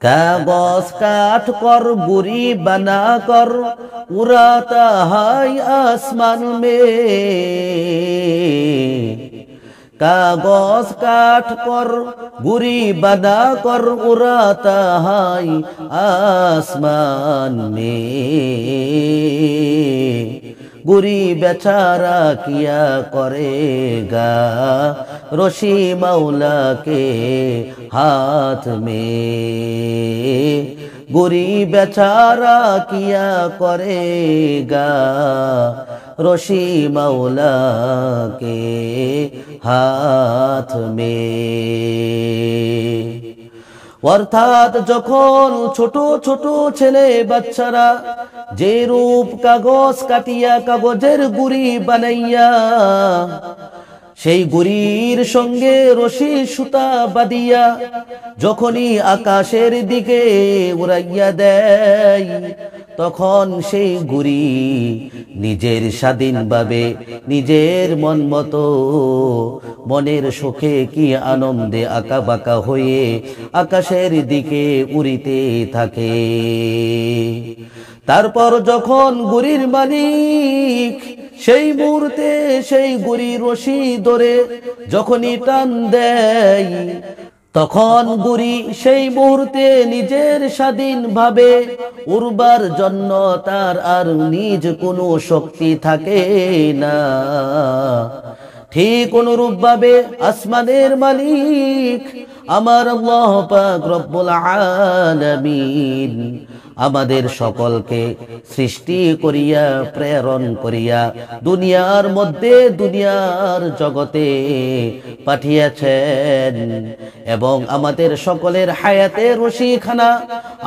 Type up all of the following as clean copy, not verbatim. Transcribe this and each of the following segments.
कागज काट कर गुरी बना कर उड़ाता है आसमान में। कागज काट कर गुरी बना कर उड़ाता है आसमान में। गुरी बेचारा किया करेगा रशी मौला के हाथ में। गुरी बेचारा किया करेगा रशी मौला के हाथ में। অর্থাৎ যখন ছোট ছোট ছেলে বাচ্চারা যে রূপ কাগজ কাটিয়া কাগজের গুড়ি বানাইয়া সেই গুড়ির সঙ্গে রশি সুতা বাঁধিয়া যখনই আকাশের দিকে উড়াইয়া দেয়, তখন সেই গুড়ি নিজের স্বাধীনভাবে নিজের মন মতো মনের সুখে কি আনন্দে আঁকা বাঁকা হয়ে আকাশের দিকে উড়িতে থাকে। তারপর যখন গুড়ির মালিক সেই মুহূর্তে সেই গুড়ি রশি ধরে যখনই টান দেয়, তখন গুড়ি সেই মুহূর্তে নিজের স্বাধীনভাবে উড়বার জন্য তার আর নিজ কোনো শক্তি থাকে না। ঠিক অনুরূপভাবে আসমানের মালিক আমার আল্লাহ পাক রব্বুল আলামিন আমাদের সকলকে সৃষ্টি করিয়া প্রেরণ করিয়া দুনিয়ার মধ্যে দুনিয়ার জগতে পাঠিয়েছেন এবং আমাদের সকলের হায়াতের রশিখানা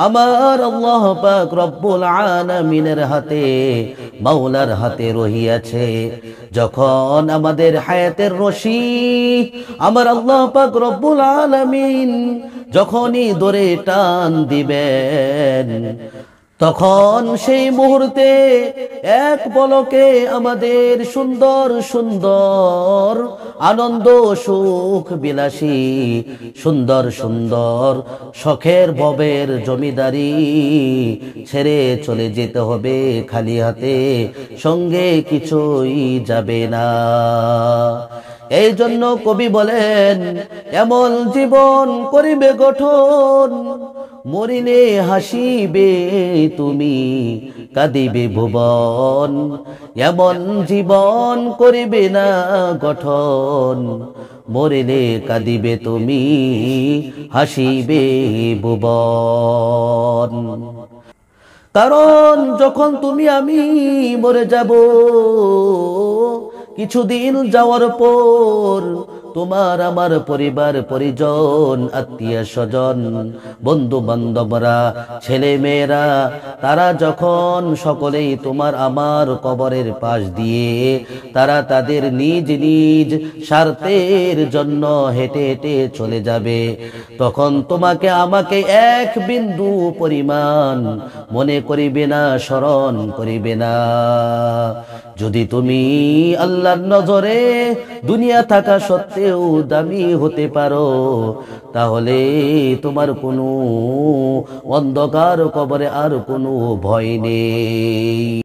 আমার আল্লাহ পাক রব্বুল আলামিনের হাতে মাওলার হাতে রহিয়াছে। যখন আমাদের হায়াতের রশি আমার আল্লাহ পাক রব্বুল আলামিন যখনই ধরে টান দিবেন, তখন সেই মুহূর্তে এক পলকে আমাদের সুন্দর সুন্দর আনন্দ সুখ বিলাসী সুন্দর সুন্দর শখের ভবের জমিদারি ছেড়ে চলে যেতে হবে খালি হাতে, সঙ্গে কিছুই যাবে না। এই জন্য কবি বলেন, এমন জীবন করিবে গঠন মরিলে হাসিবে তুমি কাঁদিবে ভুবন। এমন জীবন করিবে না গঠন মরিলে কাঁদিবে তুমি হাসিবে ভুবন। কারণ যখন তুমি আমি মরে যাব, কিছুদিন যাওয়ার পর তোমার আমার পরিবার পরিজন আত্মীয় স্বজন বন্ধু বান্ধবরা ছেলে মেয়েরা তারা যখন সকলেই তোমার আমার কবরের পাশ দিয়ে তারা তাদের নিজ নিজ স্বার্থের জন্য হেঁটে হেঁটে চলে যাবে, তখন তোমাকে আমাকে এক বিন্দু পরিমাণ মনে করিবে না, স্মরণ করিবে না। যদি তুমি আল্লাহর নজরে দুনিয়া থাকা সত্ত্বেও দামি হতে পারো, তাহলে তোমার কোনো অন্ধকার কবরে আর কোনো ভয় নেই।